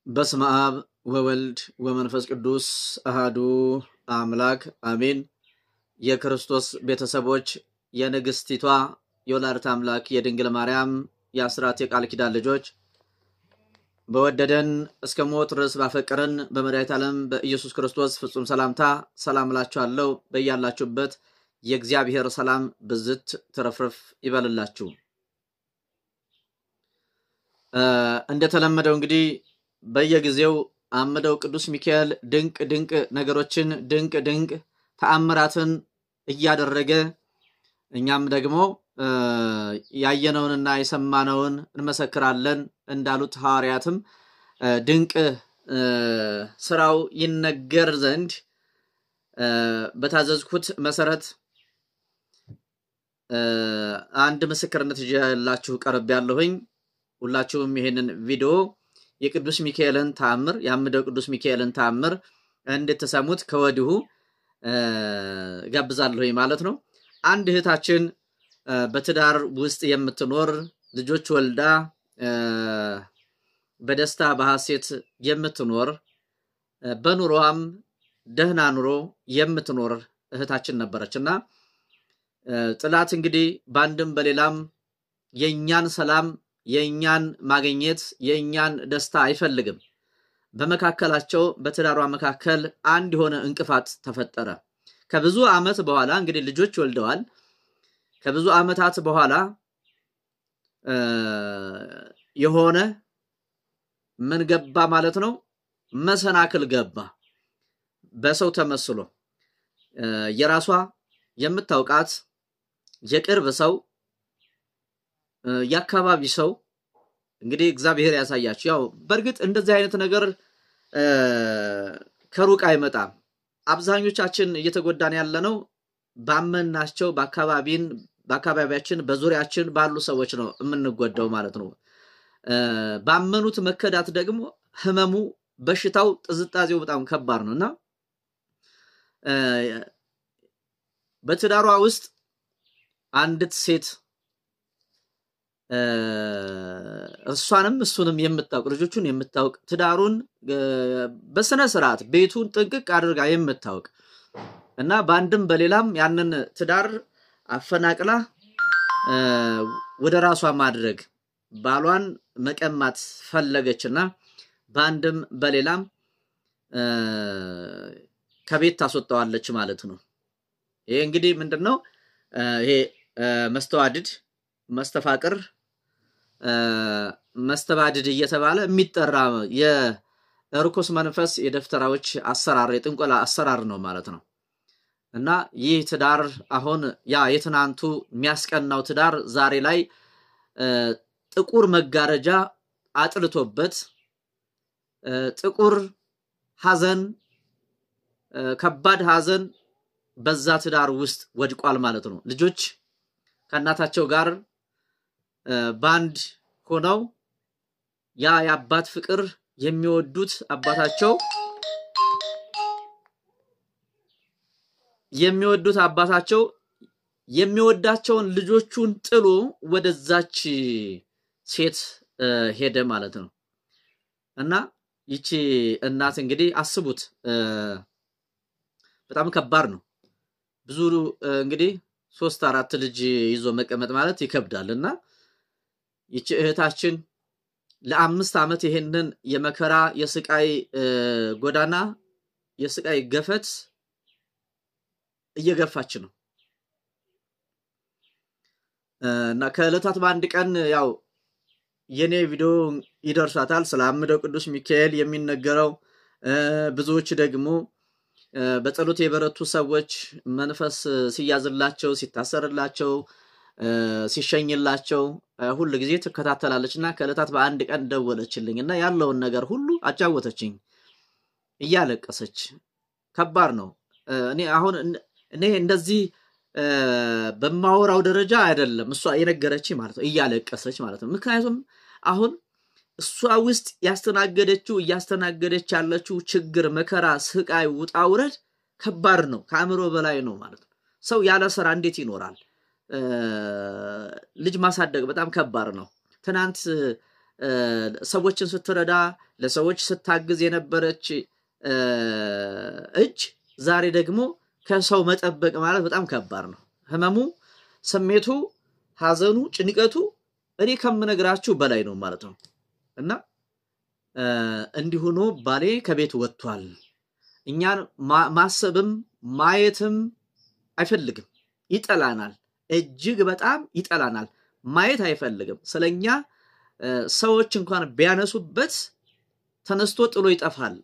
በስመ አብ ወወልድ ወመንፈስ ቅዱስ አሃዱ አምላክ አሜን። የክርስቶስ ቤተሰቦች የንግስቲቷ የወላዲተ አምላክ የድንግል ማርያም የአስራት የቃል ኪዳን ልጆች በወደደን እስከ ሞት ድረስ ባፈቀረን በመድኃኒተ ዓለም በኢየሱስ ክርስቶስ ፍጹም ሰላምታ ሰላም እላችኋለሁ። በያላችሁበት የእግዚአብሔር ሰላም ብዝት ትረፍረፍ ይበልላችሁ። እንደተለመደው እንግዲህ በየጊዜው አምደው ቅዱስ ሚካኤል ድንቅ ነገሮችን ድንቅ ተአምራትን እያደረገ እኛም ደግሞ ያየነውንና የሰማነውን እንመሰክራለን እንዳሉት ሐዋርያትም ድንቅ ስራው ይነገር ዘንድ በታዘዝኩት መሰረት አንድ ምስክርነት ይዤላችሁ ቀርቤያለሁኝ። ሁላችሁም ይሄንን ቪዲዮ የቅዱስ ሚካኤልን ተአምር ያምደው ቅዱስ ሚካኤልን ተአምር እንድትሰሙት ከወዲሁ ጋብዛለሁኝ ማለት ነው። አንድ እህታችን በትዳር ውስጥ የምትኖር ልጆች ወልዳ በደስታ በሐሴት የምትኖር በኑሮዋም ደህና ኑሮ የምትኖር እህታችን ነበረችና ጥላት እንግዲህ ባንድም በሌላም የኛን ሰላም የኛን ማግኘት የኛን ደስታ አይፈልግም። በመካከላቸው በትዳሯ መካከል አንድ የሆነ እንቅፋት ተፈጠረ። ከብዙ ዓመት በኋላ እንግዲህ ልጆች ወልደዋል። ከብዙ ዓመታት በኋላ የሆነ ምን ገባ ማለት ነው? መሰናክል ገባ። በሰው ተመስሎ የራሷ የምታውቃት የቅርብ ሰው ያካባቢ ሰው እንግዲህ እግዚአብሔር ያሳያችሁ። ያው በርግጥ እንደዚህ አይነት ነገር ከሩቅ አይመጣም። አብዛኞቻችን እየተጎዳን ያለነው ባመናቸው በአካባቢያችን በዙሪያችን ባሉ ሰዎች ነው የምንጎዳው ማለት ነው። ባመኑት መከዳት ደግሞ ህመሙ በሽታው ጥዝጣዜው በጣም ከባድ ነውና በትዳሯ ውስጥ አንዲት ሴት እሷንም እሱንም የምታውቅ ልጆቹን የምታውቅ ትዳሩን በስነ ስርዓት ቤቱን ጥንቅቅ አድርጋ የምታውቅ እና ባንድም በሌላም ያንን ትዳር አፈናቅላ ወደ ራሷ ማድረግ ባሏን መቀማት ፈለገችና ባንድም በሌላም ከቤት ታስወጣዋለች ማለት ነው። ይሄ እንግዲህ ምንድነው? ይሄ መስተዋድድ መስተፋቅር መስተባድድ እየተባለ የሚጠራ የርኩስ መንፈስ የደፍተራዎች አሰራር የጥንቆላ አሰራር ነው ማለት ነው። እና ይህ ትዳር አሁን ያ የትናንቱ የሚያስቀናው ትዳር ዛሬ ላይ ጥቁር መጋረጃ አጥልቶበት ጥቁር ሐዘን ከባድ ሐዘን በዛ ትዳር ውስጥ ወድቋል ማለት ነው። ልጆች ከእናታቸው ጋር ባንድ ሆነው ያ የአባት ፍቅር የሚወዱት አባታቸው የሚወዳቸውን ልጆቹን ጥሎ ወደዛች ሴት ሄደ ማለት ነው። እና ይቺ እናት እንግዲህ አስቡት በጣም ከባድ ነው። ብዙ እንግዲህ 3-4 ልጅ ይዞ መቀመጥ ማለት ይከብዳልና ይቺ እህታችን ለ5 ዓመት ይሄንን የመከራ የስቃይ ጎዳና የስቃይ ገፈት እየገፋች ነው። እና ከዕለታት በአንድ ቀን ያው የኔ ቪዲዮ ይደርሳታል ስላምደው ቅዱስ ሚካኤል የሚነገረው ብዙዎች ደግሞ በጸሎት የበረቱ ሰዎች መንፈስ ሲያዝላቸው ሲታሰርላቸው ሲሸኝላቸው ሁሉ ጊዜ ተከታተላለችና ከዕለታት በአንድ ቀን ደወለችልኝና ያለውን ነገር ሁሉ አጫወተችኝ እያለቀሰች። ከባድ ነው። እኔ እንደዚህ በማወራው ደረጃ አይደለም እሷ የነገረችኝ ማለት ነው። እያለቀሰች ማለት ነው። ምክንያቱም አሁን እሷ ውስጥ እያስተናገደች ያለችው ችግር መከራ ስቃይ ውጣውረድ ከባድ ነው። ከአእምሮ በላይ ነው ማለት ነው። ሰው ያለ ስራ እንዴት ይኖራል? ልጅ ማሳደግ በጣም ከባድ ነው። ትናንት ሰዎችን ስትረዳ ለሰዎች ስታግዝ የነበረች እጅ ዛሬ ደግሞ ከሰው መጠበቅ ማለት በጣም ከባድ ነው ህመሙ ስሜቱ ሐዘኑ ጭንቀቱ እኔ ከምነግራችሁ በላይ ነው ማለት ነው እና እንዲሁ ነው ባሌ ከቤት ወጥቷል እኛን ማሰብም ማየትም አይፈልግም ይጠላናል እጅግ በጣም ይጠላናል ማየት አይፈልግም ስለኛ ሰዎች እንኳን ቢያነሱበት ተነስቶ ጥሎ ይጠፋል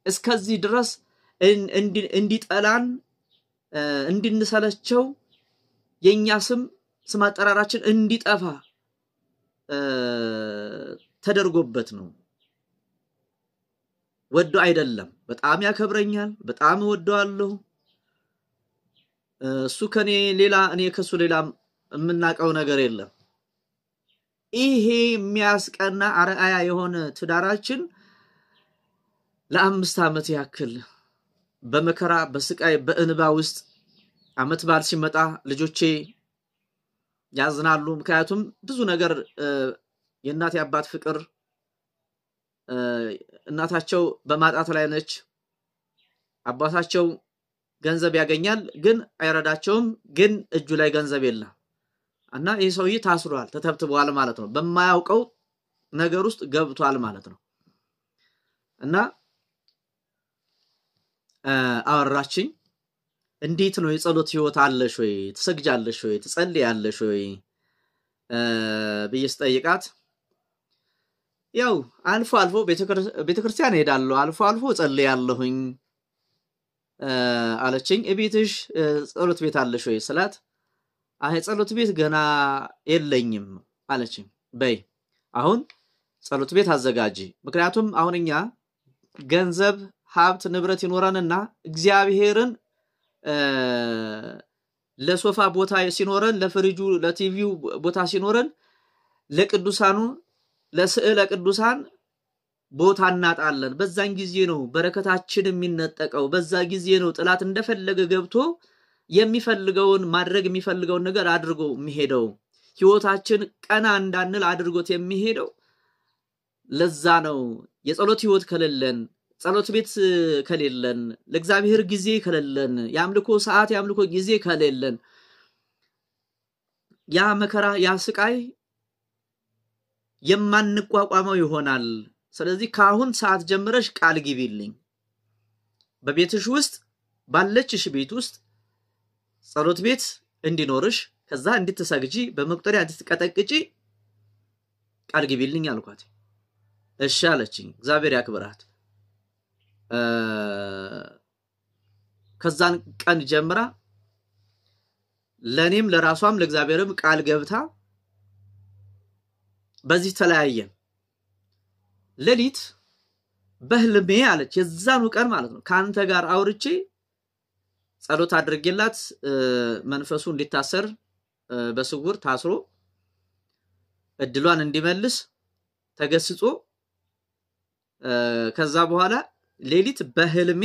እስከዚህ ድረስ እንዲጠላን እንድንሰለቸው የኛ ስም አጠራራችን እንዲጠፋ ተደርጎበት ነው ወዶ አይደለም በጣም ያከብረኛል በጣም ወደዋለሁ እሱ ከኔ ሌላ እኔ ከሱ ሌላ የምናቀው ነገር የለም ይሄ የሚያስቀና አርአያ የሆነ ትዳራችን ለ5 ዓመት ያክል በመከራ በስቃይ በእንባ ውስጥ አመት ባል ሲመጣ ልጆቼ ያዝናሉ ምክንያቱም ብዙ ነገር የእናት ያባት ፍቅር እናታቸው በማጣት ላይ ነች አባታቸው ገንዘብ ያገኛል ግን አይረዳቸውም ግን እጁ ላይ ገንዘብ የለም እና ይሄ ሰውዬ ታስሯል ተተብትቧል ማለት ነው በማያውቀው ነገር ውስጥ ገብቷል ማለት ነው እና አወራችኝ እንዴት ነው የጸሎት ህይወት አለሽ ወይ ትሰግጃለሽ ወይ ትጸልያለሽ ወይ በየስ ጠይቃት ያው አልፎ አልፎ ቤተክርስቲያን ሄዳለሁ አልፎ አልፎ ጸልያለሁኝ አለችኝ እቤትሽ ጸሎት ቤት አለሽ ወይ ስላት አይ ጸሎት ቤት ገና የለኝም አለችኝ በይ አሁን ጸሎት ቤት አዘጋጂ ምክንያቱም አሁንኛ ገንዘብ ሀብት ንብረት ይኖራልና እግዚአብሔርን ለሶፋ ቦታ ሲኖረን ለፍሪጁ ለቲቪው ቦታ ሲኖረን ለቅዱሳኑ ለስዕለ ቅዱሳን ቦታ እናጣለን በዛን ጊዜ ነው በረከታችን የሚነጠቀው በዛ ጊዜ ነው ጥላት እንደፈለገ ገብቶ የሚፈልገውን ማድረግ የሚፈልገውን ነገር አድርጎ የሚሄደው ህይወታችን ቀና እንዳንል አድርጎት የሚሄደው ለዛ ነው የጸሎት ህይወት ከሌለን ጸሎት ቤት ከሌለን ለእግዚአብሔር ጊዜ ከሌለን ያምልኮ ሰዓት ያምልኮ ጊዜ ከሌለን ያ መከራ ያ ስቃይ የማንቋቋመው ይሆናል ስለዚህ ካሁን ሰዓት ጀምረሽ ቃል ግቢልኝ በቤትሽ ውስጥ ባለችሽ ቤት ውስጥ ጸሎት ቤት እንዲኖርሽ ከዛ እንድትሰግጂ በመቁጠሪያ እንድትቀጠቅጪ ቃል ግቢልኝ አልኳት እሺ አለችኝ እግዚአብሔር ያክብራት ከዛን ቀን ጀምራ ለኔም ለራሷም ለእግዚአብሔርም ቃል ገብታ በዚህ ተለያየን ለሊት በህልሜ አለች የዛኑ ቀን ማለት ነው ካንተ ጋር አውርቼ ጸሎት አድርጌላት መንፈሱ እንዲታሰር በስውር ታስሮ እድሏን እንዲመልስ ተገስጾ ከዛ በኋላ ሌሊት በህልሜ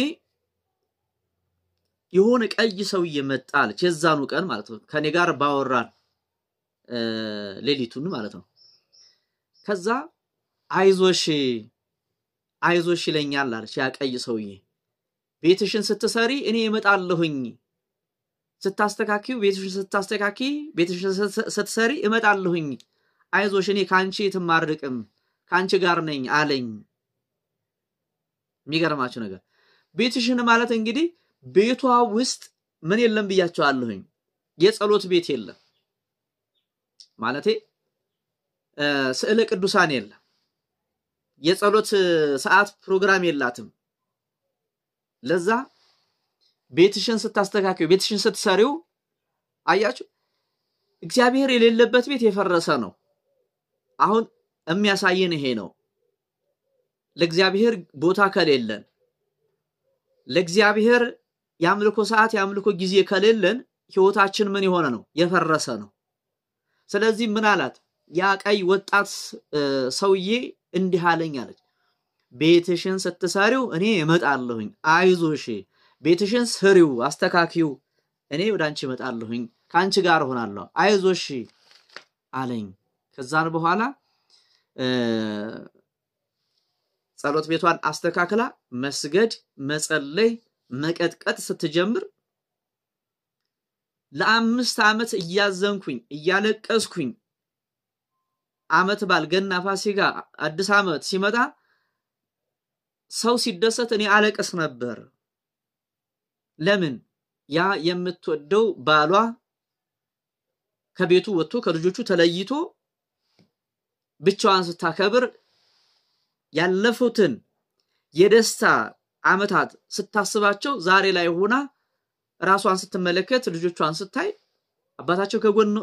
የሆነ ቀይ ሰው እየመጣልች የዛኑ ቀን ማለት ነው ከኔ ጋር ባወራን ሌሊቱን ማለት ነው ከዛ አይዞሽ ይለኛል አለች ያ ቀይ ሰውዬ ቤትሽን ስትሰሪ እኔ እመጣለሁኝ ስታስተካኪው ቤትሽን ስታስተካኪ ቤትሽን ስትሰሪ እመጣለሁኝ አይዞሽ እኔ ካንቺ ትማርቅም ካንቺ ጋር ነኝ አለኝ የሚገርማችሁ ነገር ቤትሽን ማለት እንግዲህ ቤቷ ውስጥ ምን የለም ብያቸዋለሁኝ የጸሎት ቤት የለም ማለቴ ስዕለ ቅዱሳን የለም የጸሎት ሰዓት ፕሮግራም የላትም ለዛ ቤትሽን ስታስተካክዩ ቤትሽን ስትሰሪው አያችሁ እግዚአብሔር የሌለበት ቤት የፈረሰ ነው አሁን የሚያሳየን ይሄ ነው ለእግዚአብሔር ቦታ ከሌለን ለእግዚአብሔር ያምልኮ ሰዓት ያምልኮ ጊዜ ከሌለን ህይወታችን ምን ይሆነ ነው የፈረሰ ነው ስለዚህ ምን አላት ያ ቀይ ወጣት ሰውዬ እንዲህ አለኝ አለች ቤትሽን ስትሰሪው እኔ እመጣለሁኝ አይዞሽ ቤትሽን ስሪው አስተካኪው እኔ ወዳንቺ እመጣለሁኝ ካንቺ ጋር ሆናለሁ አይዞሽ አለኝ ከዛን በኋላ ጸሎት ቤቷን አስተካክላ መስገድ መጸለይ መቀጥቀጥ ስትጀምር ለ5 ዓመት እያዘንኩኝ እያለቀስኩኝ ዓመት ባል ገና ፋሲካ አዲስ ዓመት ሲመጣ ሰው ሲደሰት እኔ አለቀስ ነበር ለምን ያ የምትወደው ባሏ ከቤቱ ወጥቶ ከልጆቹ ተለይቶ ብቻዋን ስታከብር ያለፉትን የደስታ ዓመታት ስታስባቸው ዛሬ ላይ ሆና ራሷን ስትመለከት ልጆቿን ስታይ አባታቸው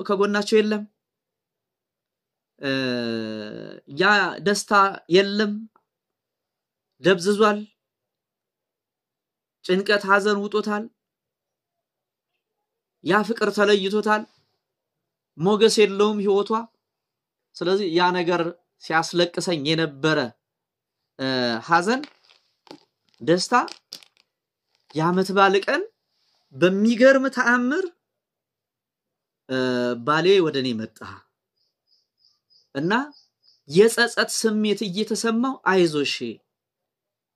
ከጎናቸው የለም ያ ደስታ የለም ደብዝዟል ጭንቀት ሐዘን ውጦታል ያ ፍቅር ተለይቶታል ሞገስ የለውም ህይወቷ ስለዚህ ያ ነገር ሲያስለቅሰኝ የነበረ ሐዘን ደስታ ያመት ባልቀን በሚገርም ተአምር ባሌ ወደኔ መጣ እና የጸጸት ስሜት እየተሰማው አይዞሽ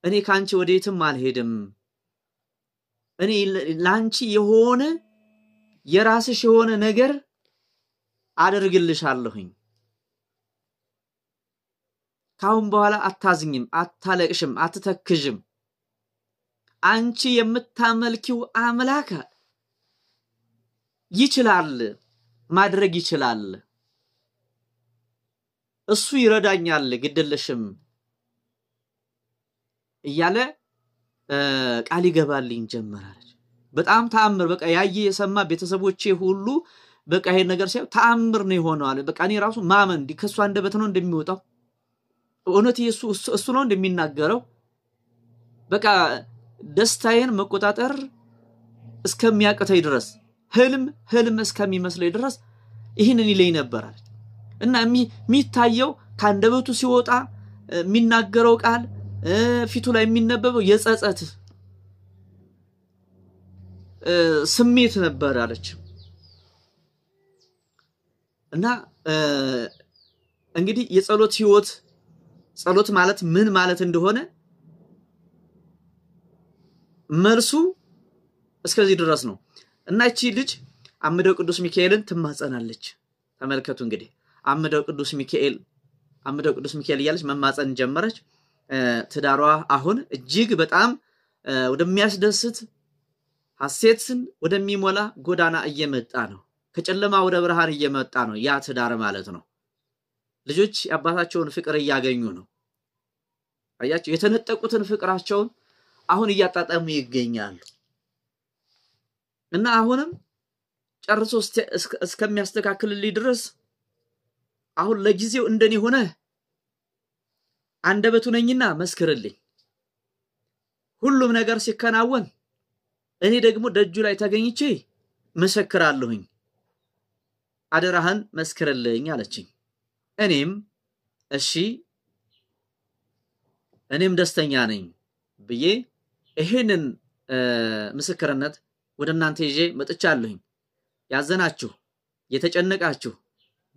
እኔ ካንቺ ወዴትም አልሄድም እኔ ላንቺ የሆነ የራስሽ የሆነ ነገር አደርግልሻለሁኝ ካሁን በኋላ አታዝኝም አታለቅሽም አትተክዥም አንቺ የምታመልኪው አምላክ ይችላል ማድረግ ይችላል እሱ ይረዳኛል ግድልሽም እያለ ቃል ይገባልኝ ጀመራለች በጣም ተአምር በቃ ያየ የሰማ ቤተሰቦቼ ሁሉ በቃ ይሄ ነገር ሲያው ተአምር ነው ይሆናል በቃ እኔ ራሱ ማመን ዲከሱ አንደበት ነው እንደሚወጣው እውነት እሱ ነው እንደሚናገረው በቃ ደስታዬን መቆጣጠር እስከሚያቀተይ ድረስ ህልም እስከሚመስለኝ ድረስ ይሄንን ይለኝ ነበር እና የሚታየው ካንደበቱ ሲወጣ የሚናገረው ቃል ፊቱ ላይ የሚነበበው የጸጸት ስሜት ነበር አለች እና እንግዲህ የጸሎት ህይወት ጸሎት ማለት ምን ማለት እንደሆነ መልሱ እስከዚህ ድረስ ነው እና እቺ ልጅ አምደው ቅዱስ ሚካኤልን ትማጸናለች ተመልከቱ እንግዲህ አምደው ቅዱስ ሚካኤል እያለች መማጸን ጀመረች ትዳሯ አሁን እጅግ በጣም ወደሚያስደስት ሐሴትን ወደሚሞላ ጎዳና እየመጣ ነው ከጨለማ ወደ ብርሃን እየመጣ ነው ያ ትዳር ማለት ነው ልጆች አባታቸውን ፍቅር እያገኙ ነው አያችሁ የተነጠቁትን ፍቅራቸውን አሁን እያጣጣሙ ይገኛሉ እና አሁንም ጨርሶ እስከሚያስተካክልልኝ ድረስ አሁን ለጊዜው እንደኔ ሆነ አንደበቱ ነኝና መስክርልኝ ሁሉም ነገር ሲከናወን እኔ ደግሞ ደጁ ላይ ተገኝቼ መሰክራለሁኝ አደራህን መስክርልኝ አለችኝ እኔም እሺ እኔም ደስተኛ ነኝ ብዬ ይሄንን ምስክርነት ወደናንተ ይዤ መጥቻለሁኝ ያዘናችሁ የተጨነቃችሁ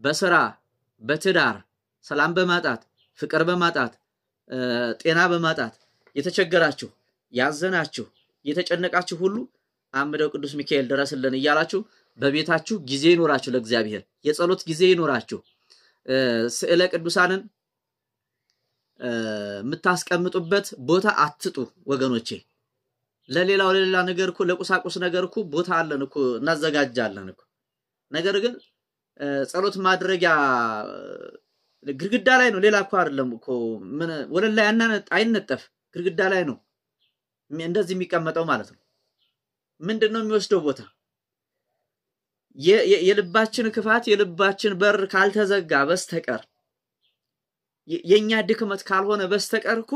በስራ በትዳር ሰላም በማጣት ፍቅር በማጣት ጤና በማጣት የተቸገራችሁ ያዘናችሁ የተጨነቃችሁ ሁሉ አምደው ቅዱስ ሚካኤል ድረስልን እያላችሁ በቤታችሁ ጊዜ ይኖራችሁ ለእግዚአብሔር የጸሎት ጊዜ ይኖራችሁ ስዕለ ቅዱሳንን ምታስቀምጡበት ቦታ አትጡ ወገኖቼ ለሌላ ነገር እኮ ለቁሳቁስ ነገር እኮ ቦታ አለን እኮ እናዘጋጃለን እኮ ነገር ግን ጸሎት ማድረጊያ ግርግዳ ላይ ነው ሌላ እኮ አይደለም እኮ ምን ወለላ አይነጠፍ ግርግዳ ላይ ነው እንደዚህ የሚቀመጠው ማለት ነው ምንድነው የሚወስደው ቦታ የልባችን ክፋት የልባችን በር ካልተዘጋ በስተቀር የኛ ድክመት ካልሆነ በስተቀር እኮ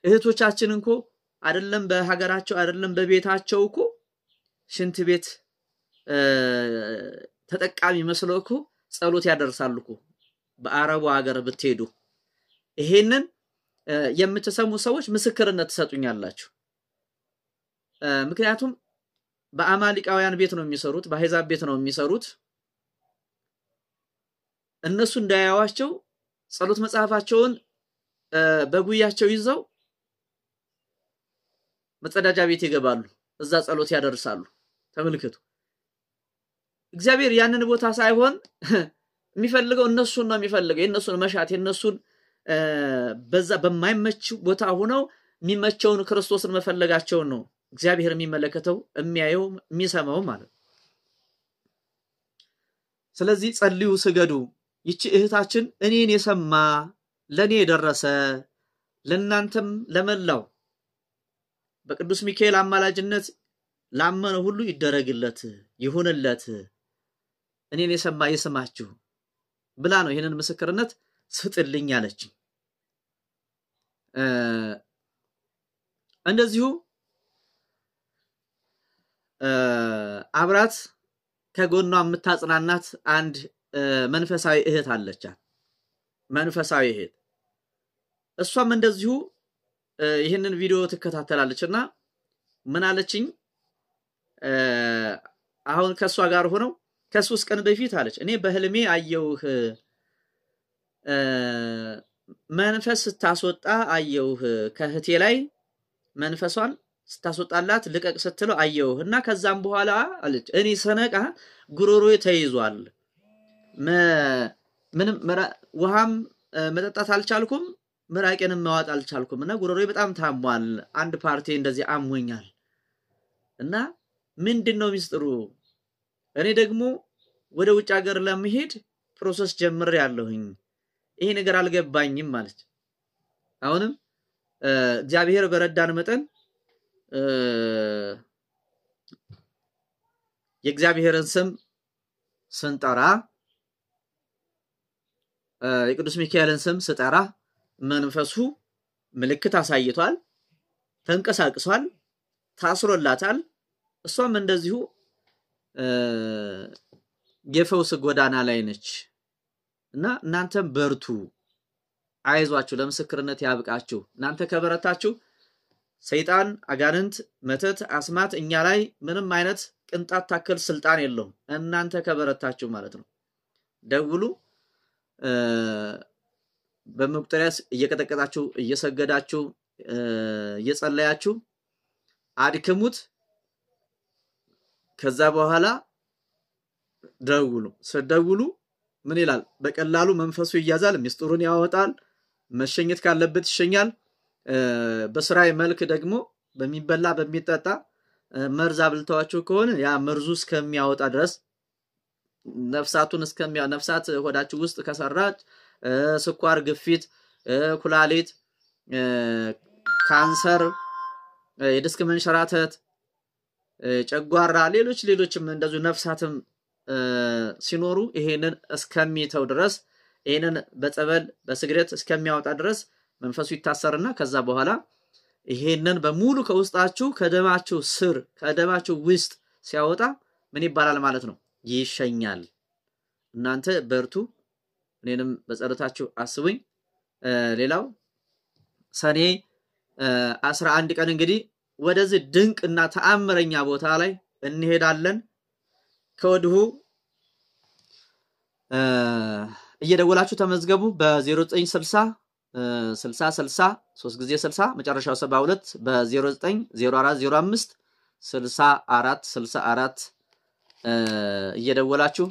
እህቶቻችን እኮ አይደለም በሀገራቸው አይደለም በቤታቸው እኮ ሽንት ቤት ተጠቃሚ መስለው እኮ ጸሎት ያደርሳሉ እኮ በአረቡ ሀገር ብትሄዱ ይሄንን የምትሰሙ ሰዎች ምስክርነት ተሰጡኛላችሁ ምክንያቱም በአማሊቃውያን ቤት ነው የሚሰሩት በአሕዛብ ቤት ነው የሚሰሩት እነሱ እንዳያዋቸው ጸሎት መጽሐፋቸውን በጉያቸው ይዘው መጸዳጃ ቤት ይገባሉ እዛ ጸሎት ያደርሳሉ ተመልከቱ እግዚአብሔር ያንን ቦታ ሳይሆን የሚፈልገው እነሱን ነው የሚፈልገው የነሱን መሻት የነሱን በዛ በማይመች ቦታ ሆነው የሚመቸውን ክርስቶስን መፈለጋቸው ነው እግዚአብሔር የሚመለከተው የሚያየው የሚሰማው ማለት ስለዚህ ጸልዩ ስገዱ ይቺ እህታችን እኔን የሰማ ለኔ የደረሰ ለናንተም ለመላው በቅዱስ ሚካኤል አማላጅነት ላመነ ሁሉ ይደረግለት ይሁንለት እኔን የሰማ ይስማችሁ ብላ ነው ይሄንን ምስክርነት ስጥልኝ ያለች እንደዚሁ አብራት ከጎኗ የምታጽናናት አንድ መንፈሳዊ እህት አለቻት መንፈሳዊ እህት እሷም እንደዚሁ ይሄንን ቪዲዮ ተከታተላለችና ምን አለችኝ አሁን ከሷ ጋር ሆነው ከ3 ቀን በፊት አለች እኔ በህልሜ አየውህ መንፈስ ታስወጣ አየውህ ከህቴ ላይ መንፈሷን ስታስወጣላት ልቀቅ ስትለው አየውህና ከዛም በኋላ አለች እኔ ሰነቃ ጉሮሮዬ ተይዟል ምንም ውሃም መጠጣት አልቻልኩም ምራቄንም ማዋጥ አልቻልኩምና ጉሮሮዬ በጣም ታሟል አንድ ፓርቲ እንደዚህ አሞኛል እና ምንድነው ሚስጥሩ እኔ ደግሞ ወደ ውጭ ሀገር ለመሄድ ፕሮሰስ ጀምር ያለሁኝ ይሄ ነገር አልገባኝም ማለት አሁንም እግዚአብሔር በረዳን መጠን የእግዚአብሔርን ስም ስንጠራ የቅዱስ ሚካኤልን ስም ስጠራ መንፈሱ ምልክት አሳይቷል ተንቀሳቅሷል ታስሮላታል እሷም እንደዚሁ የፈውስ ጎዳና ላይ ነች እና እናንተም በርቱ አይዟችሁ ለምስክርነት ያብቃችሁ እናንተ ከበረታችሁ ሰይጣን አጋንንት መተት አስማት እኛ ላይ ምንም አይነት ቅንጣት ታክል ስልጣን የለውም እናንተ ከበረታችሁ ማለት ነው ደውሉ በመቁጠሪያስ እየቀጠቀጣችሁ እየሰገዳችሁ እየጸለያችሁ አድክሙት ከዛ በኋላ ደውሉ ሰደውሉ ምን ይላል በቀላሉ መንፈሱ ይያዛል ሚስጥሩን ያወጣል መሸኘት ካለበት ይሸኛል በስራይ መልክ ደግሞ በሚበላ በሚጠጣ መርዝ አብልተዋችሁ ከሆነ ያ መርዙ እስከሚያወጣ ድረስ ነፍሳቱን ነፍሳት ሆዳችሁ ውስጥ ከሰራች ስኳር ግፊት ኩላሊት ካንሰር የዲስክ መንሸራተት ጨጓራ ሌሎችም እንደዚሁ ነፍሳትም ሲኖሩ ይሄንን እስከሚተው ድረስ ይሄንን በጸበል በስግደት እስከሚያወጣ ድረስ መንፈሱ ይታሰርና ከዛ በኋላ ይሄንን በሙሉ ከውስጣችሁ ከደማችሁ ስር ከደማችሁ ውስጥ ሲያወጣ ምን ይባላል ማለት ነው ይሸኛል እናንተ በርቱ እኔንም በጸሎታችሁ አስቡኝ ሌላው ሰኔ 11 ቀን እንግዲህ ወደዚህ ድንቅና ተአምረኛ ቦታ ላይ እንሄዳለን ከወዲሁ እየደወላችሁ ተመዝገቡ በ0960 60 3 ጊዜ 60 መጨረሻው 72 በ090405 64 እየደወላችሁ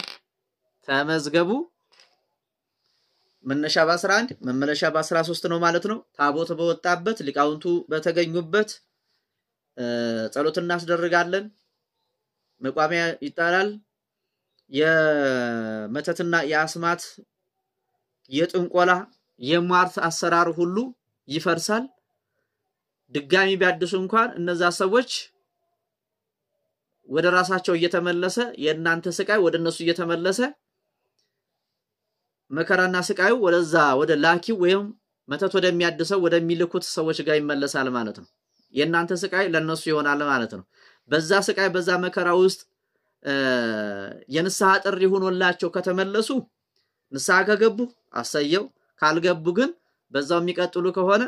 ተመዝገቡ መነሻ በ11 መመለሻ በ13 ነው ማለት ነው ታቦት በወጣበት ሊቃውንቱ በተገኙበት ጸሎት እናስደርጋለን መቋሚያ ይጣላል የመተትና የአስማት የጥንቆላ የማርት አሰራር ሁሉ ይፈርሳል ድጋሚ ቢያድሱ እንኳን እነዛ ሰዎች ወደ ራሳቸው እየተመለሰ የእናንተ ስቃይ ወደ እነሱ እየተመለሰ መከራና ስቃዩ ወደዛ ወደ ላኪው ወይም መተት ወደሚያድሰው ወደሚልኩት ሰዎች ጋር ይመለሳል ማለት ነው የእናንተ ስቃይ ለነሱ ይሆናል ማለት ነው በዛ ስቃይ በዛ መከራ ውስጥ የንስሐ ጥሪ ሆኖላቸው ከተመለሱ ንስሐ ከገቡ አሰየው ካልገቡ ግን በዛው የሚቀጥሉ ከሆነ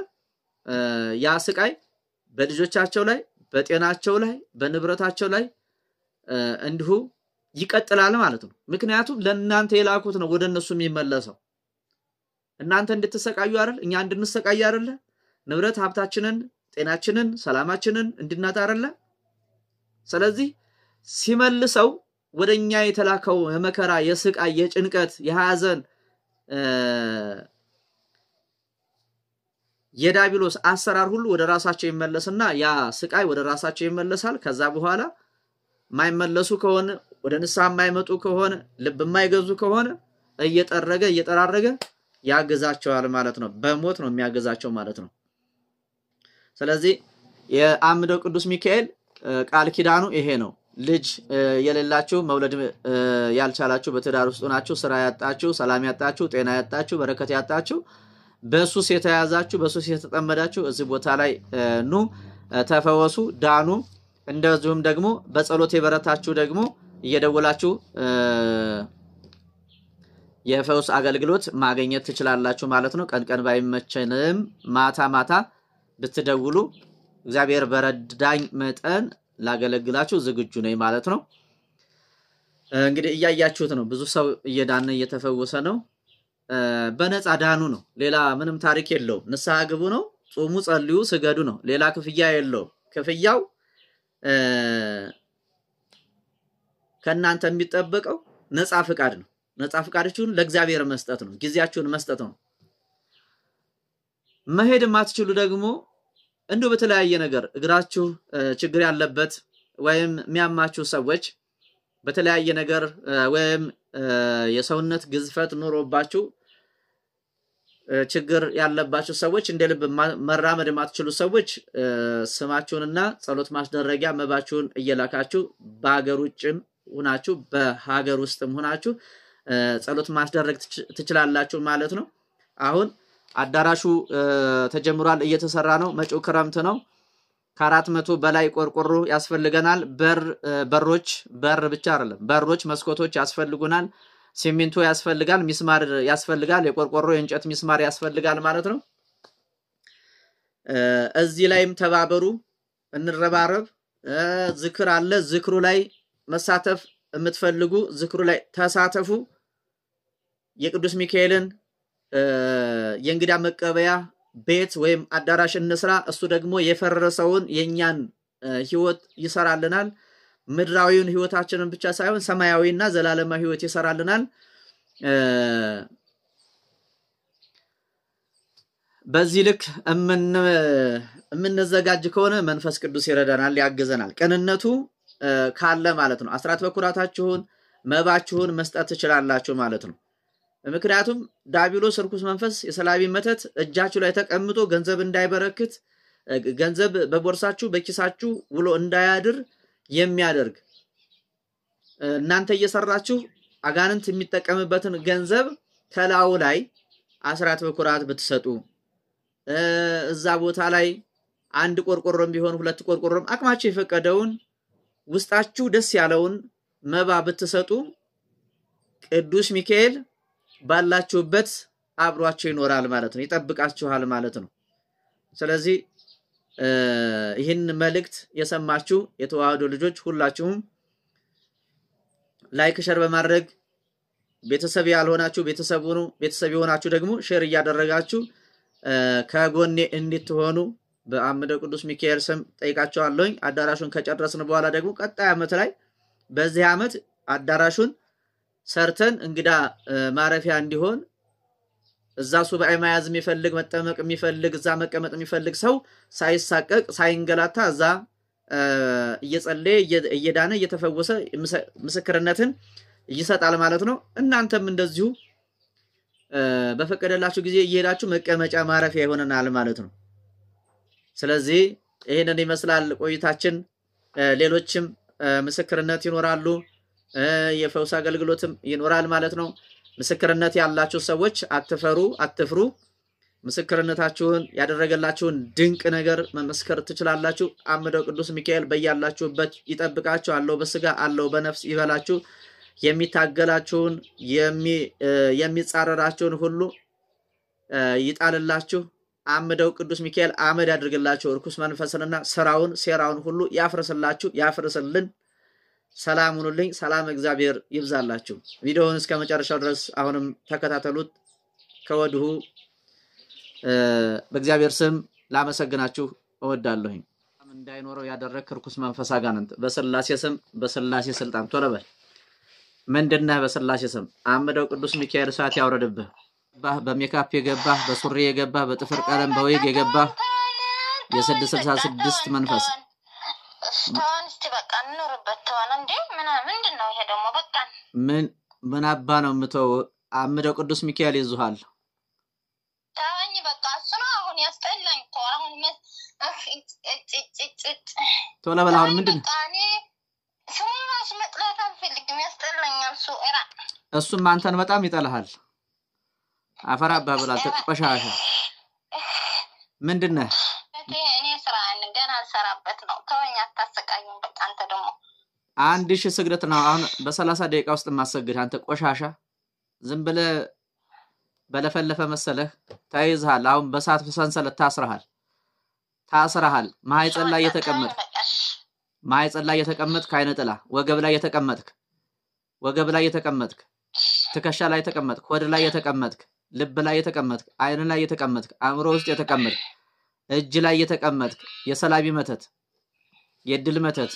ያ ስቃይ በልጆቻቸው ላይ በጤናቸው ላይ በንብረታቸው ላይ እንዲሁ ይቀጥላል ማለት ነው ምክንያቱም ለእናንተ የላኩት ነው ወደ እነሱ የሚመለሰው እናንተ እንድትሰቃዩ አይደል እኛ እንድንሰቃይ አይደል ንብረት ሀብታችንን ጤናችንን ሰላማችንን እንድናጣ አይደል ስለዚህ ሲመልሰው ወደኛ የተላከው የመከራ የስቃይ የጭንቀት የሐዘን የዳቢሎስ አሰራር ሁሉ ወደ ራሳቸው ይመለስና ያ ስቃይ ወደ ራሳቸው ይመለሳል ከዛ በኋላ ማይመለሱ ከሆነ ወደ ንስሐ ማይመጡ ከሆነ ልብ ማይገዙ ከሆነ እየጠራረገ ያገዛቸዋል ማለት ነው በሞት ነው የሚያገዛቸው ማለት ነው ስለዚህ የአምደው ቅዱስ ሚካኤል ቃል ኪዳኑ ይሄ ነው ልጅ የሌላችሁ መውለድ ያልቻላችሁ በትዳር ውስጥ ሆናችሁ ስራ ያጣችሁ ሰላም ያጣችሁ ጤና ያጣችሁ በረከት ያጣችሁ በሱስ የተያዛችሁ በሱስ የተጠመዳችሁ እዚህ ቦታ ላይ ኑ ተፈወሱ ዳኑ እንደዚሁም ደግሞ በጸሎት የበረታችሁ ደግሞ እየደወላችሁ የፈውስ አገልግሎት ማግኘት ትችላላችሁ ማለት ነው ቀን ባይመቸንም ማታ ብትደውሉ እግዚአብሔር በረዳኝ መጠን ላገለግላችሁ ዝግጁ ነኝ ማለት ነው እንግዲህ እያያችሁት ነው ብዙ ሰው እየዳነ እየተፈወሰ ነው በነፃ ዳኑ ነው ሌላ ምንም ታሪክ የለው ንስሐ ግቡ ነው ጾሙ ጸልዩ ስገዱ ነው ሌላ ክፍያ የለው ክፍያው ከናንተ የሚጠበቀው ነፃ ፍቃድ ነው ነፃ ፍቃዳችሁን ለእግዚአብሔር መስጠት ነው ጊዜያችሁን መስጠት ነው መሄድ ማትችሉ ደግሞ እንዶ በተለያየ ነገር እግራችሁ ችግር ያለበት ወይም የሚያማችሁ ሰዎች በተለያየ ነገር ወይም የሰውነት ግዝፈት ኖሮባችሁ ችግር ያለባችሁ ሰዎች እንደልብ መራመድ ማትችሉ ሰዎች ስማችሁንና ጸሎት ማስደረጊያ መባችሁን እየላካችሁ በአገር ውጭም ሆናችሁ በሀገር ውስጥም ሆናችሁ ጸሎት ማስደረግ ትችላላችሁ ማለት ነው አሁን አዳራሹ ተጀምሯል እየተሰራ ነው መጪው ክረምት ነው ከ400 በላይ ቆርቆሮ ያስፈልገናል በሮች ብቻ አይደለም በሮች መስኮቶች ያስፈልጉናል ሲሚንቶ ያስፈልጋል ሚስማር ያስፈልጋል የቆርቆሮ የእንጨት ሚስማር ያስፈልጋል ማለት ነው እዚህ ላይም ተባበሩ እንረባረብ ዝክር አለ ዝክሩ ላይ መሳተፍ የምትፈልጉ ዝክሩ ላይ ተሳተፉ የቅዱስ ሚካኤልን የእንግዳ መቀበያ ቤት ወይም አዳራሽ እንስራ እሱ ደግሞ የፈረሰውን የኛን ህይወት ይሰራልናል ምድራዊውን ህይወታችንን ብቻ ሳይሆን ሰማያዊና ዘላለማዊ ህይወት ይሰራልናል በዚህ ልክ እምንዘጋጅ ከሆነ መንፈስ ቅዱስ ይረዳናል ያግዘናል ቀንነቱ ካለ ማለት ነው አስራት በኩራታችሁን መባችሁን መስጠት ትችላላችሁ ማለት ነው ምክንያቱም ዳቢሎስ ርኩስ መንፈስ የሰላቢ መተት እጃችሁ ላይ ተቀምጦ ገንዘብ እንዳይበረክት ገንዘብ በቦርሳችሁ በኪሳችሁ ውሎ እንዳያድር የሚያደርግ እናንተ እየሰራችሁ አጋንንት የሚጠቀምበትን ገንዘብ ከላው ላይ አስራት በኩራት ብትሰጡ እዛ ቦታ ላይ አንድ ቆርቆሮም ቢሆን ሁለት ቆርቆሮም አቅማችሁ የፈቀደውን ውስጣችሁ ደስ ያለውን መባ ብትሰጡ ቅዱስ ሚካኤል ባላችሁበት አብሯችሁ ይኖራል ማለት ነው ይጠብቃችኋል ማለት ነው ስለዚህ ይህን መልእክት የሰማችሁ የተዋህዶ ልጆች ሁላችሁም ላይክ ሼር በማድረግ ቤተሰብ ያልሆናችሁ ቤተሰብ ሆኑ ቤተሰብ ይሆናችሁ ደግሞ ሼር ያደረጋችሁ ከጎኔ እንድትሆኑ በአምደ ቅዱስ ሚካኤል ስም ጠይቃችኋለሁኝ አዳራሹን ከጨረስን በኋላ ደግሞ ቀጣይ አመት ላይ በዚህ አመት አዳራሹን ሰርተን እንግዳ ማረፊያ እንዲሆን እዛ ሱባኤ ማያዝ የሚፈልግ መጠመቅ የሚፈልግ እዛ መቀመጥ የሚፈልግ ሰው ሳይሳቀቅ ሳይንገላታ እዛ እየጸለየ እየዳነ እየተፈወሰ ምስክርነትን ይሰጣል ማለት ነው እናንተም እንደዚሁ በፈቀደላችሁ ጊዜ እየሄዳችሁ መቀመጫ ማረፊያ ይሆነናል ማለት ነው ስለዚህ ይሄንን ይመስላል ቆይታችን ሌሎችም ምስክርነት ይኖራሉ የፈውስ አገልግሎትም ይኖራል ማለት ነው ምስክርነት ያላችሁ ሰዎች አትፈሩ አትፍሩ ምስክርነታችሁን ያደረገላችሁን ድንቅ ነገር መመስከር ትችላላችሁ አምደው ቅዱስ ሚካኤል በያላችሁበት ይጠብቃችሁ አለው በስጋ አለው በነፍስ ይበላችሁ የሚታገላችሁን የሚጻረራችሁን ሁሉ ይጣልላችሁ አምደው ቅዱስ ሚካኤል አመድ ያድርግላችሁ ርኩስ መንፈስንና ስራውን ሴራውን ሁሉ ያፍርስላችሁ ያፍርስልን ሰላም ሁኑልኝ ሰላም እግዚአብሔር ይብዛላችሁ ቪዲዮውን እስከ መጨረሻው ድረስ አሁንም ተከታተሉት ከወዲሁ በእግዚአብሔር ስም ላመሰግናችሁ እወዳለሁ። እንዳይኖረው ያደረክ ርኩስ መንፈስ አጋንንት በስላሴ ስም በስላሴ ስልጣን ተለበል ምንድነህ? በስላሴ ስም አምደው ቅዱስ ሚካኤል እሳት ያውረድብህ። በሜካፕ የገባህ በሱሪ የገባህ በጥፍር ቀለም በወይግ የገባህ የ666 መንፈስ እስቲ በቃ እንኖርበት ተዋና እንዴ ምንድነው ይሄ ደግሞ? በቃ ምን አባ ነው ምተው? አምደው ቅዱስ ሚካኤል ይዙሃል። ታኝ በቃ እሱ ነው አሁን ያስጠላኝ እኮ አሁን ቶሎ በል አሁን ምንድነው? ስሙራስ መጥላት አልፈልግም ያስጠላኛል እሱ እራ እሱም አንተን በጣም ይጠላሃል። አፈራ አባብላ ተቆሻሻ ምንድነው? እኔ ስራ ገና አልሰራበት ነው። ተወኝ አታሰቃይኝ። በቃ አንተ ደግሞ 1000 ስግደት ነው አሁን በ30 ደቂቃ ውስጥ ማሰግድ። አንተ ቆሻሻ ዝም ብለህ በለፈለፈ መሰለህ ተይዝሃል። አሁን በሳት ሰንሰለት ታስረሃል። ማህፀን ላይ የተቀመጥክ አይነ ጥላ ወገብ ላይ የተቀመጥክ ትከሻ ላይ የተቀመጥክ ሆድ ላይ የተቀመጥክ ልብ ላይ የተቀመጥክ አይን ላይ የተቀመጥክ አእምሮ ውስጥ የተቀመጥክ እጅ ላይ የተቀመጥክ የሰላቢ መተት የድል መተት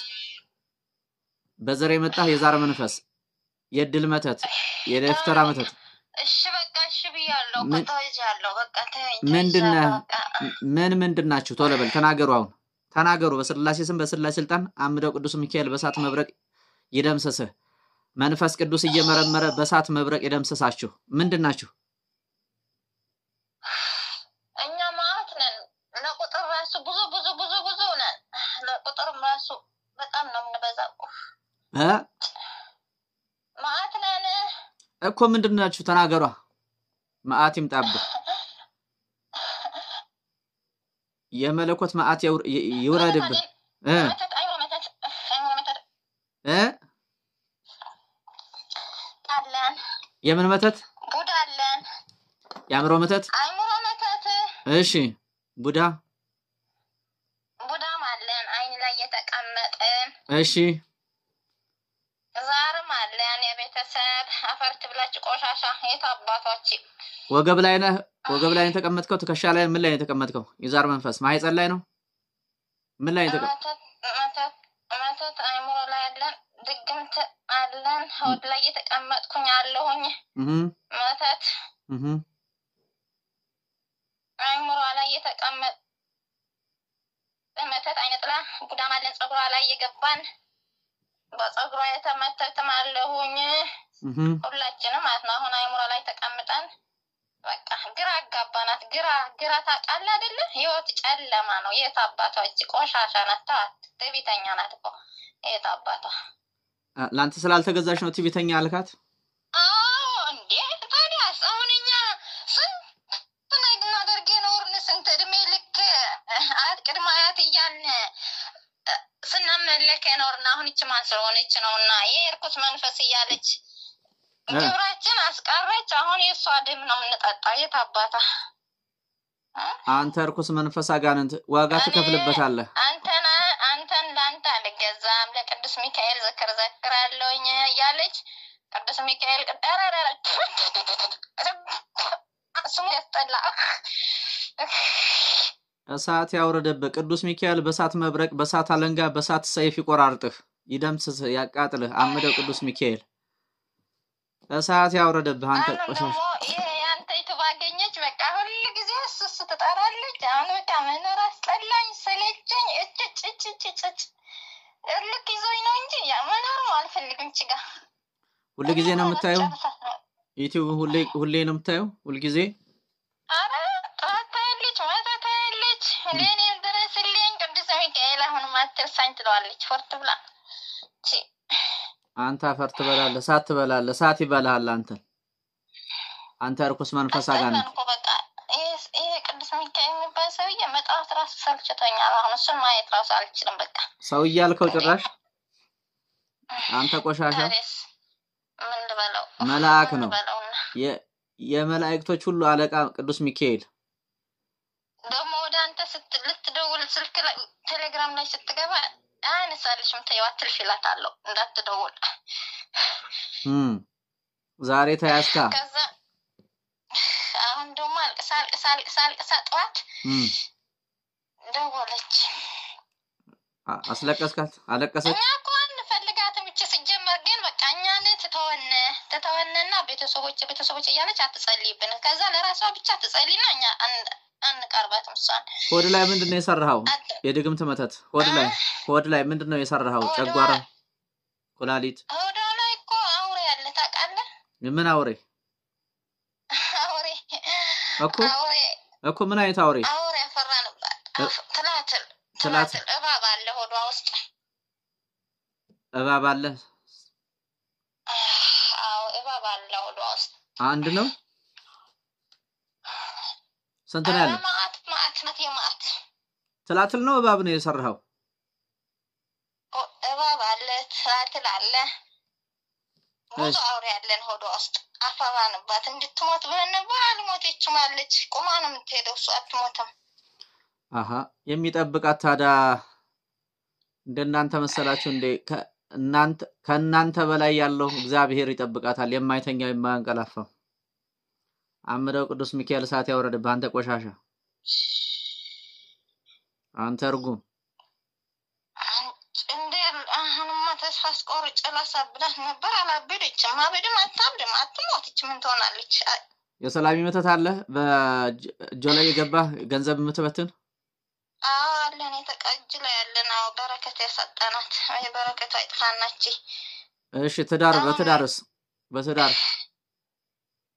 በዘር የመጣ የዛር መንፈስ የድል መተት የደፍተራ መተት እሺ በቃ እሺ ብያለሁ ከተወጃለሁ በቃ ተወኝ። ምንድናችሁ? ቶሎ በል ተናገሩ። አሁን ተናገሩ። በስላሴ ስም በስላሴ ስልጣን አምደው ቅዱስ ሚካኤል በሳት መብረቅ ይደምሰስህ። መንፈስ ቅዱስ እየመረመረ በሳት መብረቅ ይደምሰሳችሁ። ምንድናችሁ? እኛ ማለት ነን ለቁጥር ራሱ ብዙ ነን። ለቁጥር ራሱ በጣም ነው የምንበዛው ማለት ነን እኮ። ምንድናችሁ? ተናገሯ። መዓት ይምጣብህ። የመለኮት መዓት ይውረድብህ። የምን መተት? ቡዳ አለን። የአእምሮ መተት? አእምሮ መተት። እሺ ቡዳም አለን አይን ላይ የተቀመጠ። እሺ ዛርም አለን የቤተሰብ አፈርት ብላችሁ ቆሻሻ የታባቶች ወገብ ላይ የተቀመጥከው? ትከሻ ላይ ምን ላይ የተቀመጥከው? የዛር መንፈስ ማህፀን ላይ ነው? ምን ላይ የተቀመጥከው? መተት አእምሮ ላይ አለን። ድግምት አለን ሆድ ላይ የተቀመጥኩኝ አለሁኝ። መተት አእምሮ ላይ የተቀመጠ መተት አይነ ጥላ ቡዳም አለን። ፀጉሯ ላይ የገባን በፀጉሯ የተመተትም አለሁኝ። ሁላችንም ማለት ነው። አሁን አእምሮ ላይ ተቀምጠን በቃ ግራ አጋባናት። ግራ ታውቃለህ አይደለ? ህይወት ጨለማ ነው። የት አባቷች ቆሻሻ ናት። ተዋት። ትዕቢተኛ ናት እኮ የት አባቷ። ላንተ ስላልተገዛሽ ነው ትዕቢተኛ አልካት? አዎ እንዴ ታዲያስ አሁን እኛ ስንት ነገር ገኖርን ስንት እድሜ ልክ አያት ቅድመ አያት እያልን ስናመለክ የኖርን አሁን እቺ ማን ስለሆነች ነውና የርኩስ መንፈስ እያለች ግብራችን አስቀረች። አሁን የሷ ደም ነው የምንጠጣው። የት አባታ አንተ ርኩስ መንፈስ አጋንንት ዋጋ ትከፍልበታለህ። አንተን ላንተ አልገዛም ለቅዱስ ሚካኤል ዝክር ዘክራለሁኝ እያለች ቅዱስ ሚካኤል ቀጠራራ ስሙ ያስጠላ። እሳት ያውረደብህ። ቅዱስ ሚካኤል በሳት መብረቅ በሳት አለንጋ በሳት ሰይፍ ይቆራርጥህ ይደምስስህ ያቃጥልህ። አምደው ቅዱስ ሚካኤል እሳት ያውረደብህ። አንተ ቆሻሻ ያንተ ይተባገኘች በቃ ሁሉ ጊዜ እሱ ትጠራለች። አሁን በቃ መኖር አስጠላኝ ሰለቸኝ። እጭ እልክ ይዞኝ ነው እንጂ ያ መኖር አልፈልግም። ችጋ ሁሉ ጊዜ ነው የምታየው ዩቲዩብ ሁሌ ነው የምታየው ሁሉ ጊዜ። አረ ታታለች ማታታለች ለኔ ድረስልኝ ቅዱስ ሚካኤል አሁን ማትርሳኝ ትለዋለች። ፈርት ብላ አንተ ፈርት ትበላለህ፣ ሳት ትበላለህ፣ ሳት ይበላል። አንተ ርኩስ መንፈስ አጋንንት በቃ ይሄ ቅዱስ ሚካኤል የሚባል ሰውዬ መጣት ራሱ ሰልችቶኛል። አሁን እሱን ማየት ራሱ አልችልም። በቃ ሰው እያልከው ጭራሽ አንተ ቆሻሻ ምን ልበለው? መልአክ ነው። የመላእክቶች ሁሉ አለቃ ቅዱስ ሚካኤል ደግሞ ወደ አንተ ልትደውል ስልክ ላይ ቴሌግራም ላይ ስትገባ አነሳልሽም ተይው አትልፊላታለሁ እንዳትደውል። ዛሬ ተያዝካ። ከዛ አሁን ደግሞ አልቅሳ ጠዋት ደወለች። አስለቀስካት? አለቀሰች? እኛ እኮ አንፈልጋትም እቺ ሲጀመር ግን በቃ እኛን ተተወነና ቤተሰቦች እያለች አትጸልይብን። ከዛ ለራሷ ብቻ ትጸልይና እኛ አንቀርባትም እሷን። ሆድ ላይ ምንድነው የሰራው? የድግምት መተት ሆድ ላይ ምንድነው የሰራው? ጨጓራ፣ ኩላሊት? ሆድ ላይ እኮ አውሬ ያለ ታውቃለህ? ምን አውሬ? አውሬ እኮ ምን አይነት አውሬ? አውሬ አፈራንባት። ትላትል እባብ አለ ሆዷ ውስጥ። እባብ አለ? አዎ እባብ አለ ሆዷ ውስጥ። አንድ ነው? ስንት ነው ያለው? ማአት ትላትል ነው እባብ ነው የሰራው? እባብ አለ፣ ትላትል አለ፣ ብዙ አውሬ ያለን ሆዷ ውስጥ አፈራንባት። እንድትሞት ብለን ነበር። አልሞተችም አለች። ቁማ ነው የምትሄደው እሷ አትሞትም። የሚጠብቃት ታዲያ እንደናንተ መሰላችሁ እንዴ? ከእናንተ በላይ ያለው እግዚአብሔር ይጠብቃታል። የማይተኛው የማያንቀላፋው አምደው ቅዱስ ሚካኤል እሳት ያወረደብህ አንተ ቆሻሻ፣ አንተ እርጉም። አሁንማ ተስፋ አስቆርጬ ላሳብዳት ነበር። አላበደችም። ማበድም አታብድም፣ አትሞትችም። ምን ትሆናለች? የሰላሚ መተት አለ በእጇ ላይ የገባህ ገንዘብ የምትበትን? አለን የተቀጅ ላይ ያለን። አዎ በረከት ያሳጣናት። ወይ በረከት አይጥፋናች። እሺ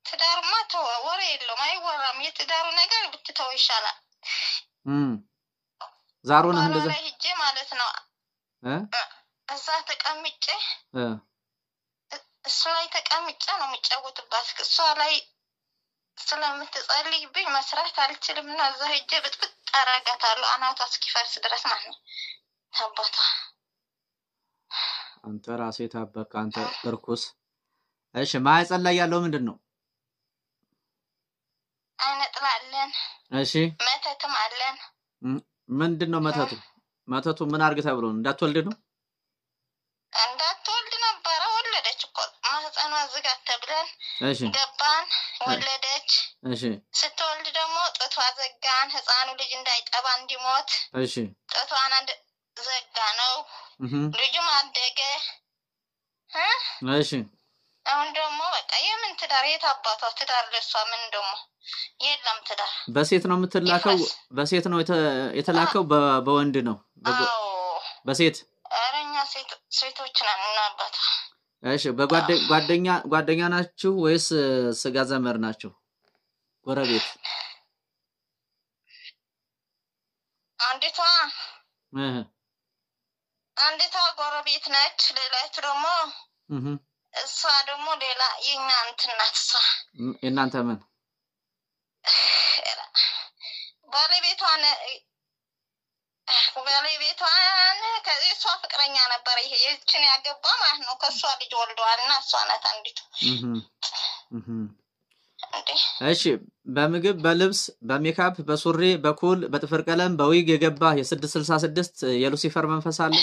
ትዳርማ ተው፣ ወሬ የለውም፣ አይወራም። የትዳሩ ነገር ብትተው ይሻላል። ዛሩን እንደዛ ሂጄ ማለት ነው እዛ ተቀምጬ እሱ ላይ ተቀምጬ ነው የሚጫወትባት። እሷ ላይ ስለምትጸልይብኝ መስራት አልችልም እና እዛ ሂጄ ብጥብጥ አረጋታለሁ አናቷ እስኪፈርስ ድረስ ማለት ነው። ታባታ አንተ ራሴ ታበቃ አንተ እርኩስ። እሺ ማህፀን ላይ ያለው ምንድነው? አይነጥላለን። እሺ መተትም አለን። ምንድነው መተቱ? መተቱ ምን አርግ ተብሎ እንዳትወልድ ነው? እንዳትወልድ ነበር። ወለደች እኮ ማህፀኗ ዝጋት ተብለን ገባን፣ ወለደች። እሺ ስትወልድ ደግሞ ጡቷ ዘጋን፣ ህፃኑ ልጅ እንዳይጠባ እንዲሞት። እሺ ጡቷን ዘጋ ነው። ልጁም አደገ። እሺ አሁን ደግሞ በቃ የምን ትዳር? የት አባቷ ትዳር? ለሷ ምን ደግሞ የለም ትዳር። በሴት ነው የምትላከው? በሴት ነው የተላከው? በወንድ ነው? በሴት አረኛ ሴቶች ነን እና አባቷ። እሺ ጓደኛ ናችሁ ወይስ ስጋ ዘመር ናችሁ? ጎረቤት? አንዲቷ ጎረቤት ነች። ሌላይቱ ደግሞ እሷ ደግሞ ሌላ የኛ እንትን ናት። እሷ የእናንተ ምን? ባለቤቷን ከዚህ እሷ ፍቅረኛ ነበር። ይሄ የችን ያገባ ማለት ነው። ከሷ ልጅ ወልደዋል እና እሷ ናት አንዲቱ። እሺ በምግብ በልብስ በሜካፕ በሱሪ በኩል በጥፍር ቀለም በዊግ የገባ የ666 የሉሲፈር መንፈስ አለ?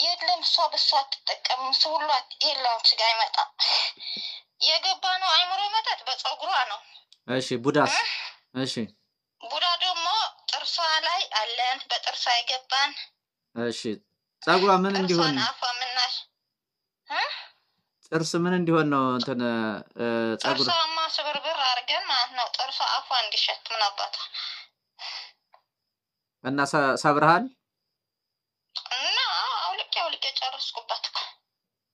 የለም እሷ በሷ አትጠቀምም። ሁሉ የለም ስጋ ይመጣ የገባ ነው። አይምሮ መተት በፀጉሯ ነው። እሺ ቡዳስ? እሺ ቡዳ ደግሞ ጥርሷ ላይ አለን፣ በጥርሷ የገባን። እሺ ፀጉሯ ምን እንዲሆን? አፏ ምናሽ ጥርስ ምን እንዲሆን ነው? እንትን ፀጉር ጥርሷማ ስብርብር አድርገን ማለት ነው። ጥርሷ አፏ እንዲሸት ምን አባቷ እና ሰብርሃል? እና አውልቄ ጨረስኩባት እኮ።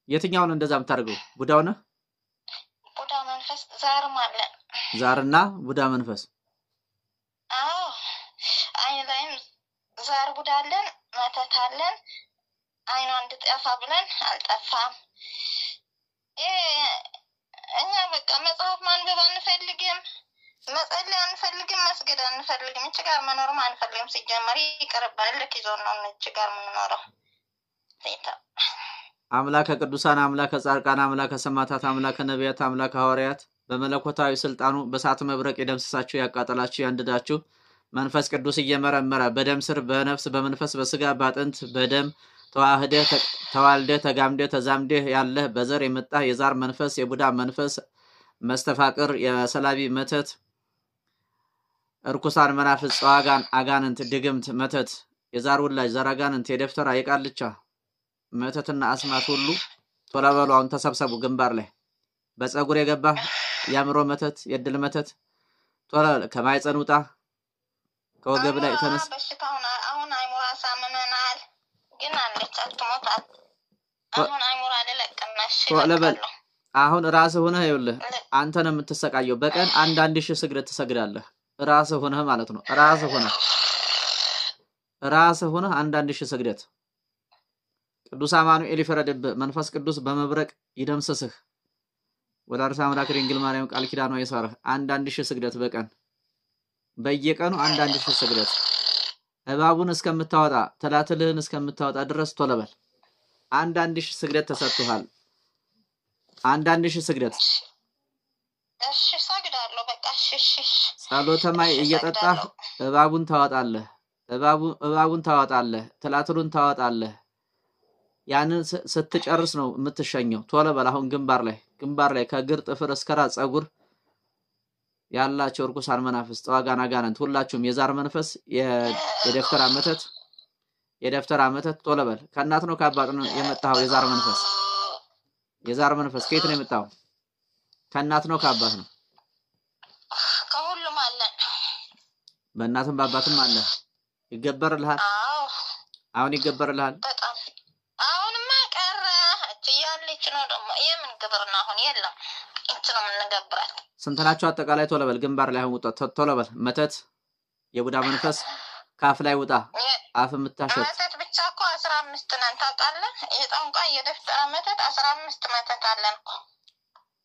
የትኛው ነው እንደዛ የምታደርገው? ቡዳው ነው? ቡዳ መንፈስ ዛርም አለ። ዛርና ቡዳ መንፈስ? አዎ አይን ላይም ዛር ቡዳ አለን፣ መተት አለን። አይኗ እንድጠፋ ብለን አልጠፋም። እኛ በቃ መጽሐፍ ማንበብ አንፈልግም፣ መጸለይ አንፈልግም፣ መስገድ አንፈልግም። እቺ ጋር መኖርም አንፈልግም። ሲጀመር ይቀርባል። ልክ ይዞን ነው እቺ ጋር የምንኖረው። አምላከ ቅዱሳን አምላከ ጻድቃን አምላከ ሰማዕታት አምላከ ነቢያት አምላከ ሐዋርያት በመለኮታዊ ስልጣኑ በሳት መብረቅ የደምስሳችሁ ያቃጠላችሁ ያንድዳችሁ መንፈስ ቅዱስ እየመረመረ በደም ስር በነፍስ በመንፈስ በስጋ ባጥንት በደም ተዋልደ ተጋምደ ተዛምደ ያለ በዘር የመጣ የዛር መንፈስ የቡዳ መንፈስ መስተፋቅር የሰላቢ መተት እርኩሳን መናፍስት ጸዋጋን አጋንንት ድግምት መተት የዛር ወላጅ ዘራጋንንት የደፍተራ የቃልቻ መተትና አስማት ሁሉ ቶለበሉ አሁን ተሰብሰቡ ግንባር ላይ በፀጉር የገባ ያምሮ መተት የድል መተት ቶለ ከማይጸን ውጣ ከወገብ ላይ ተነስ በሽታውን አሁን አይሞራ ሳመናል ግን አለች አትሞታት አሁን አይሞራ ለለቀናሽ ቶለበል አሁን ራስ ሆነህ ይኸውልህ አንተ ነው የምትሰቃየው በቀን አንድ ሺህ ስግደት ትሰግዳለህ ራስ ሆነህ ማለት ነው ራስ ሆነህ አንድ ሺህ ስግደት ቅዱስ አማኑኤል ይፈረድብ መንፈስ ቅዱስ በመብረቅ ይደምሰስህ ወላርሳ አምላክ ድንግል ማርያም ቃል ኪዳኗ ይሰራህ አንድ ሺህ ስግደት በቀን በየቀኑ አንድ ሺህ ስግደት እባቡን እስከምታወጣ ተላትልህን እስከምታወጣ ድረስ ቶለበል አንድ ሺህ ስግደት ተሰጥቷል አንድ ሺህ ስግደት እሺ ሰግዳለሁ በቃ እሺ ጸሎተ ማይ እየጠጣህ እባቡን ታወጣለህ እባቡን ታወጣለህ ተላትሉን ታወጣለህ ያንን ስትጨርስ ነው የምትሸኘው ቶለበል አሁን ግንባር ላይ ከግር ጥፍር እስከ ራስ ጸጉር ያላቸው ርኩሳን መናፍስት ጸዋጋን አጋንንት ሁላችሁም የዛር መንፈስ የደፍተራ መተት ቶለበል ከእናት ነው ከአባት ነው የመጣው የዛር መንፈስ ከየት ነው የመጣው ከእናት ነው ከአባት ነው ከሁሉም አለ በእናትም በአባትም አለ ይገበርልሃል አሁን ይገበርልሃል በጣም አሁንማ ቀረ እያለች ነው ደግሞ የምን ግብርና አሁን የለም እንትንም እንገብራለን ስንተናቸው አጠቃላይ ቶለበል ግንባር ላይ አሁን ውጣ ቶለበል መተት የቡዳ መንፈስ ካፍ ላይ ውጣ አፍ ምታሸት መተት ብቻ እኮ 15 ነን ታውቃለህ የጣንቋ የደፍተራ መተት 15 መተት አለን እኮ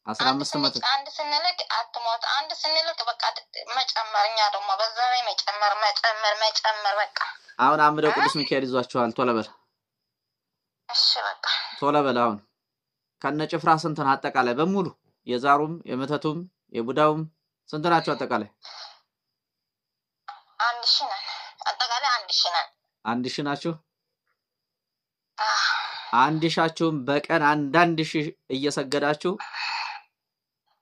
15 መተት አንድ ስንልክ አትሞት አንድ ስንልክ በቃ መጨመርኛ ደግሞ በዛ ላይ መጨመር በቃ አሁን አምደው ቅዱስ ሚካኤል ይዟቸዋል ቶለበል እሺ በቃ ቶለበል አሁን ከነጭፍራ ስንተና አጠቃላይ በሙሉ የዛሩም የመተቱም የቡዳውም ስንተናቸው አጠቃላይ 1000 ነን አጠቃላይ 1000 ነን 1000 ናችሁ 1000ቻችሁም በቀን አንድ ሺህ እየሰገዳችሁ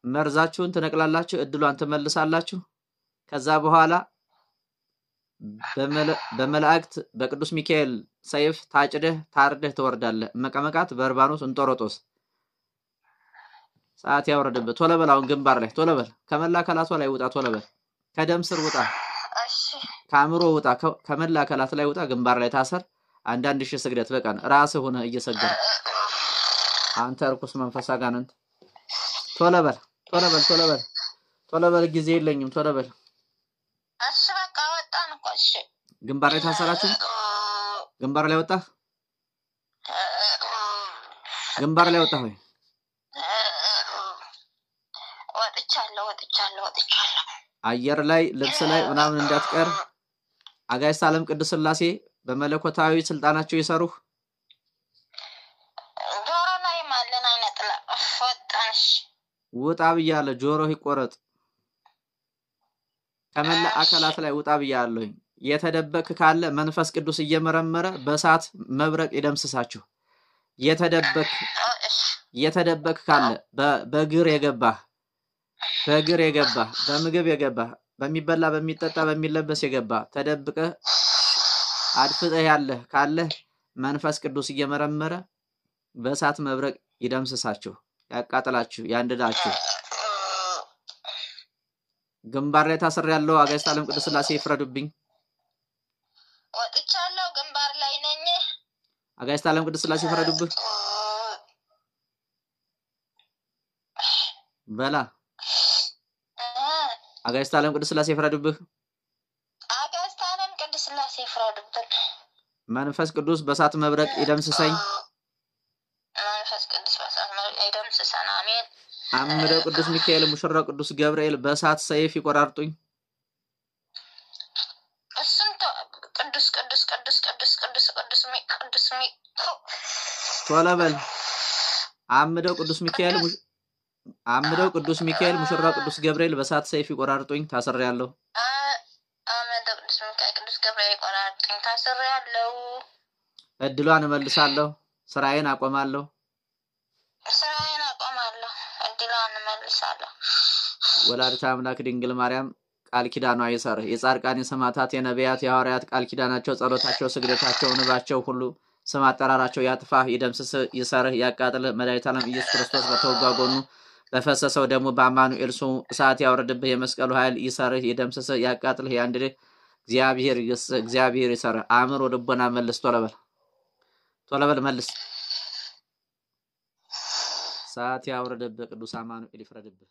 መርዛችሁን ትነቅላላችሁ እድሏን ትመልሳላችሁ ከዛ በኋላ በመላእክት በቅዱስ ሚካኤል ሰይፍ ታጭደህ ታርደህ ትወርዳለህ መቀመቃት በርባኖስ እንጦሮጦስ ሰዓት ያወረደበት ቶለበል አሁን ግንባር ላይ ቶለበል ከመላከላቷ ላይ ውጣ ቶለበል ከደም ስር ውጣ እሺ ካምሮ ውጣ ከመላከላት ላይ ውጣ ግንባር ላይ ታሰር አንድ ሺህ ስግደት በቀን ራስ ሆነ እየሰገደ አንተ ርኩስ መንፈስ አጋንንት ቶለበል ጊዜ የለኝም ቶለበል እሺ በቃ ወጣን እኮ እሺ ግንባር ላይ ታሰራችሁ ግንባር ላይ ወጣ ግንባር ላይ ወጣ ሆይ ወጥቻለሁ አየር ላይ ልብስ ላይ ምናምን እንዳትቀር አጋዕዝተ ዓለም ቅዱስ ሥላሴ በመለኮታዊ ስልጣናቸው ይሰሩህ ጆሮ ላይ ማለን አይነጥላ ወጣንሽ ውጣ ብያለሁ ጆሮህ ይቆረጥ ከመላ አካላት ላይ ውጣ ብያለሁ የተደበክ ካለ መንፈስ ቅዱስ እየመረመረ በሳት መብረቅ ይደምስሳችሁ የተደበክ ካለ በእግር የገባ በምግብ የገባ በሚበላ በሚጠጣ በሚለበስ የገባ ተደብቀ አድፍጠህ ያለ ካለ መንፈስ ቅዱስ እየመረመረ በሳት መብረቅ ይደምስሳችሁ ያቃጥላችሁ ያንደዳችሁ ግንባር ላይ ታሰር ያለው አጋዕዝተ ዓለም ቅዱስ ሥላሴ ይፍረዱብኝ ወጥቻለሁ ግንባር ላይ ነኝ አጋዕዝተ ዓለም ቅዱስ ሥላሴ ይፍረዱብህ በላ አጋዕዝተ ዓለም ቅዱስ ሥላሴ ይፍረዱብህ አጋዕዝተ ዓለም ቅዱስ ሥላሴ ይፍረዱብን መንፈስ ቅዱስ በሳት መብረቅ ይደምስሰኝ መንፈስ ቅዱስ በሳት መብረቅ ይደምስሰን አሜን አምደው ቅዱስ ሚካኤል ሙሽራው ቅዱስ ገብርኤል በሳት ሰይፍ ይቆራርጡኝ እሱንቶ ቅዱስ ቶለበል አምደው ቅዱስ ሚካኤል ሙሽራው ቅዱስ ገብርኤል በሳት ሰይፍ ይቆራርጡኝ ታሰሪያለሁ አምደው ቅዱስ ሚካኤል ቅዱስ ገብርኤል ይቆራርጡኝ ታሰሪያለሁ እድሏን እመልሳለሁ ስራዬን አቆማለሁ እድሏን መልሳለሁ። ወላዲተ አምላክ ድንግል ማርያም ቃል ኪዳኗ ይሰርህ። የጻድቃን የሰማዕታት የነቢያት የሐዋርያት ቃል ኪዳናቸው ጸሎታቸው ስግደታቸው እንባቸው ሁሉ ስም አጠራራቸው ያጥፋህ ይደምስስ ይሰርህ ያቃጥልህ። መድኃኒተ ዓለም ኢየሱስ ክርስቶስ በተወጋ ጎኑ በፈሰሰው ደሙ በአማኑኤል ስሙ እሳት ያወርድብህ። የመስቀሉ ኃይል ይሰርህ ይደምስስ ያቃጥልህ ያንድልህ። እግዚአብሔር ይሰርህ። አእምሮ ልቦና መልስ። ቶሎ በል መልስ። እሳት ያወርድብህ። ቅዱስ አማኑኤል ይፍረድብህ።